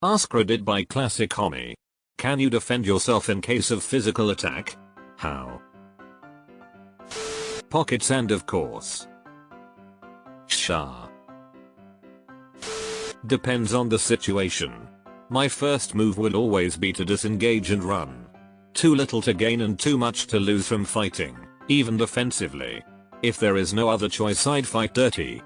AskReddit by Classic Homie. Can you defend yourself in case of physical attack? How? Pockets and of course. Sha. Depends on the situation. My first move would always be to disengage and run. Too little to gain and too much to lose from fighting, even defensively. If there is no other choice, I'd fight dirty.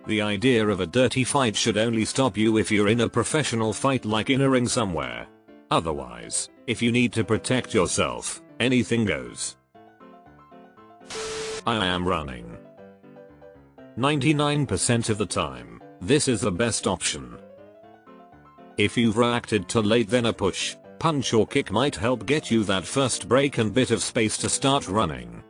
The idea of a dirty fight should only stop you if you're in a professional fight, like in a ring somewhere. Otherwise, if you need to protect yourself, anything goes. I am running. 99% of the time, this is the best option. If you've reacted too late, then a push, punch or kick might help get you that first break and bit of space to start running.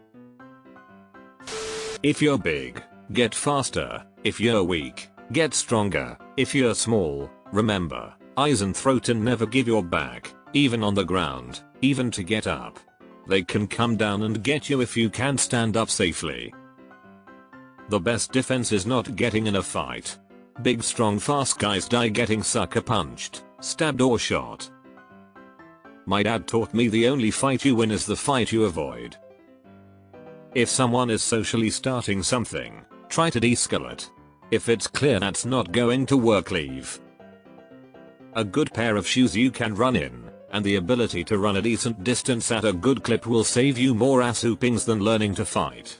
If you're big, get faster. If you're weak, get stronger. If you're small, remember, eyes and throat, and never give your back, even on the ground, even to get up. They can come down and get you if you can't stand up safely. The best defense is not getting in a fight. Big strong fast guys die getting sucker punched, stabbed or shot. My dad taught me the only fight you win is the fight you avoid. If someone is socially starting something, try to de-escalate. If it's clear that's not going to work, leave. A good pair of shoes you can run in, and the ability to run a decent distance at a good clip will save you more ass whoopings than learning to fight.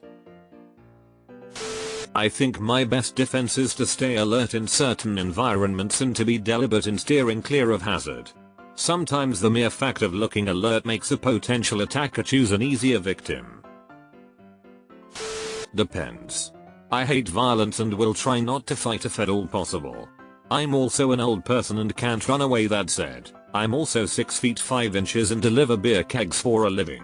I think my best defense is to stay alert in certain environments and to be deliberate in steering clear of hazard. Sometimes the mere fact of looking alert makes a potential attacker choose an easier victim. Depends. I hate violence and will try not to fight if at all possible. I'm also an old person and can't run away. That said, I'm also 6 feet 5 inches and deliver beer kegs for a living.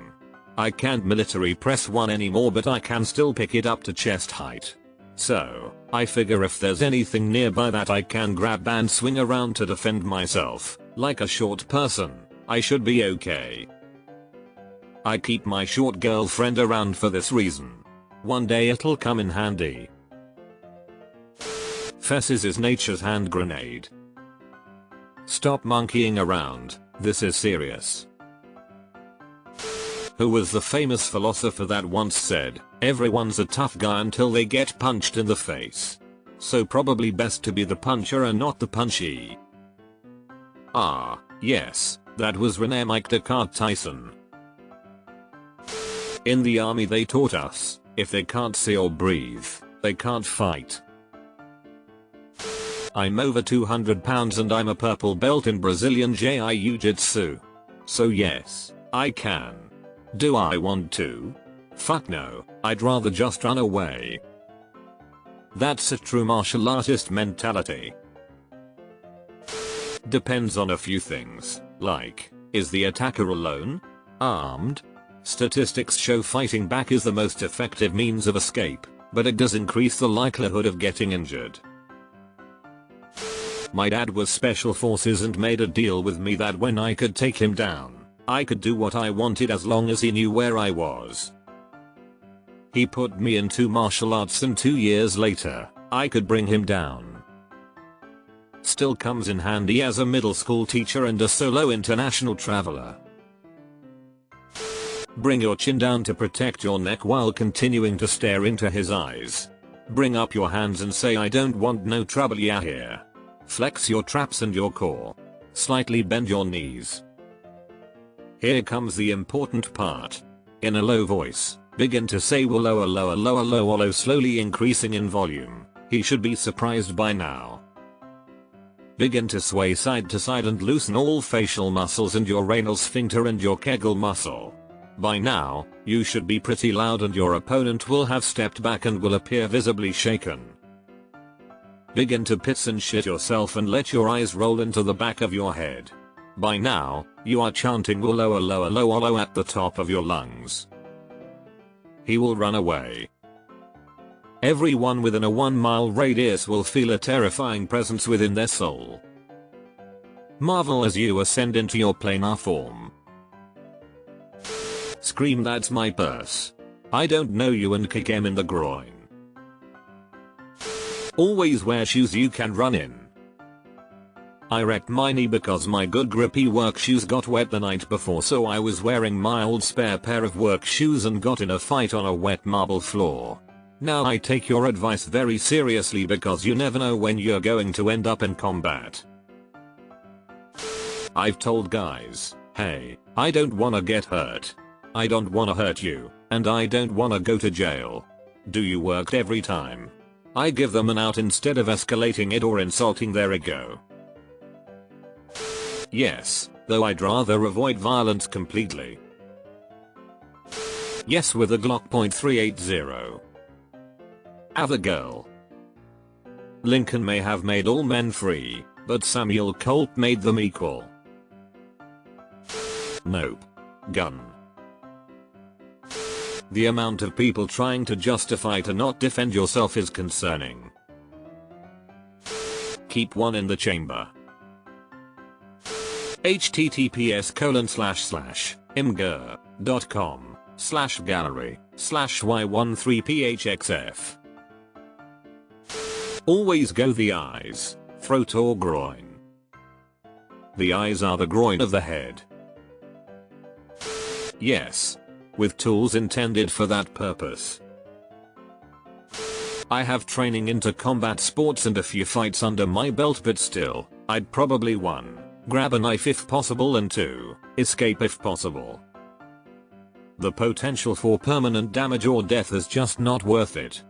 I can't military press one anymore, but I can still pick it up to chest height. So, I figure if there's anything nearby that I can grab and swing around to defend myself, like a short person, I should be okay. I keep my short girlfriend around for this reason. One day it'll come in handy. Fesses is nature's hand grenade. Stop monkeying around, this is serious. Who was the famous philosopher that once said, everyone's a tough guy until they get punched in the face? So probably best to be the puncher and not the punchy. Ah, yes, that was Rene Mike Descartes Tyson. In the army they taught us, if they can't see or breathe, they can't fight. I'm over 200 pounds and I'm a purple belt in Brazilian Jiu-Jitsu. So yes, I can. Do I want to? Fuck no, I'd rather just run away. That's a true martial artist mentality. Depends on a few things, like, is the attacker alone? Armed? Statistics show fighting back is the most effective means of escape, but it does increase the likelihood of getting injured. My dad was special forces and made a deal with me that when I could take him down, I could do what I wanted as long as he knew where I was. He put me into martial arts and 2 years later, I could bring him down. Still comes in handy as a middle school teacher and a solo international traveler. Bring your chin down to protect your neck while continuing to stare into his eyes. Bring up your hands and say, I don't want no trouble ya here. Flex your traps and your core. Slightly bend your knees. Here comes the important part. In a low voice, begin to say lower lower lower lower low, slowly increasing in volume. He should be surprised by now. Begin to sway side to side and loosen all facial muscles and your anal sphincter and your kegel muscle. By now, you should be pretty loud and your opponent will have stepped back and will appear visibly shaken. Begin to piss and shit yourself and let your eyes roll into the back of your head. By now, you are chanting lower lower lower low at the top of your lungs. He will run away. Everyone within a 1-mile radius will feel a terrifying presence within their soul. Marvel as you ascend into your planar form. Scream, that's my purse. I don't know you, and kick him in the groin. Always wear shoes you can run in. I wrecked my knee because my good grippy work shoes got wet the night before, so I was wearing my old spare pair of work shoes and got in a fight on a wet marble floor. Now I take your advice very seriously because you never know when you're going to end up in combat. I've told guys, hey, I don't wanna get hurt. I don't wanna hurt you, and I don't wanna go to jail. Do you work every time? I give them an out instead of escalating it or insulting their ego. Yes, though I'd rather avoid violence completely. Yes, with a Glock .380. Other girl. Lincoln may have made all men free, but Samuel Colt made them equal. Nope. Gun. The amount of people trying to justify to not defend yourself is concerning. Keep one in the chamber. https://imgur.com/gallery/y13phxf. Always go the eyes, throat or groin. The eyes are the groin of the head. Yes. With tools intended for that purpose. I have training into combat sports and a few fights under my belt, but still, I'd probably 1. Grab a knife if possible, and 2. Escape if possible. The potential for permanent damage or death is just not worth it.